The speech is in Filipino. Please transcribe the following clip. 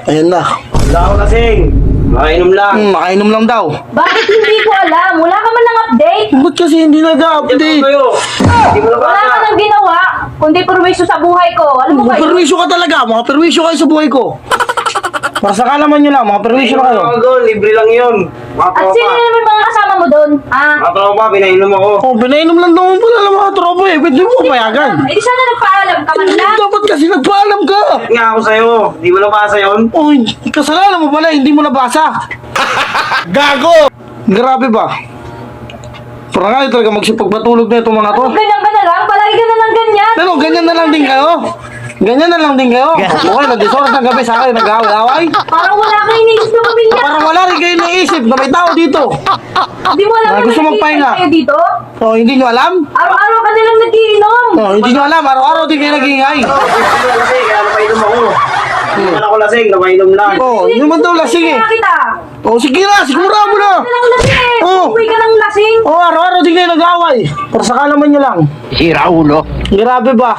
Ayan na. Wala ako lasing. Makainom lang. Makainom lang daw. Bakit hindi ko alam? Wala ka man ng update. Ba't kasi hindi nag-update? Hindi mo Wala ka nabasa. nang ginawa, kundi perwisyo sa buhay ko. Alam mo ba yun? Perwisyo ka talaga. Mga perwisyo kayo sa buhay ko. Para sa kalaman nyo lang, mga perwisyo na kayo. Mga gol, libre lang yun. Mga At sino tropa. naman mga kasama mo doon? Ah, Mga tropa, pinainom ako. Oh, pinainom lang daw pala ng mga tropa eh. Pwede mo payagan. eh di sana nagpaalam ka man lang. Dapat kasi nagpaalam ka. Nga ako sa'yo. Di mo nabasa yun? Oh, kasalanan mo pala, hindi mo nabasa. Gago! Grabe ba? Parang nga talaga magsipagpatulog na itong mga to. Ganyan ka na lang, palagi ka na lang ganyan. Pero ganyan na lang din kayo. Ganyan na lang din kayo. Okay, nag-disoras ng gabi sa akin, nag-away-away. Parang wala kang iniisip na pamilya. Parang wala rin kayo naisip na may tao dito. Hindi mo alam Ah, na gusto mong nag-iisip pahinga? kayo dito? Oh, hindi nyo alam? Araw-araw ka nilang nagiinom. Oh, hindi nyo alam. Araw-araw din kayo nag-iingay. Hindi mo na lasing, kaya napainom ako. Hindi man ako lasing, napainom lang. Oh, hindi naman daw lasing eh. Kaya kita. Oh, sige na, sigura mo na. Ka lang lasing eh. Oh. Uwi ka ng lasing. Oh, araw-araw din kayo nag-away. Para sa kalaman nyo lang. Sira ulo. Grabe ba?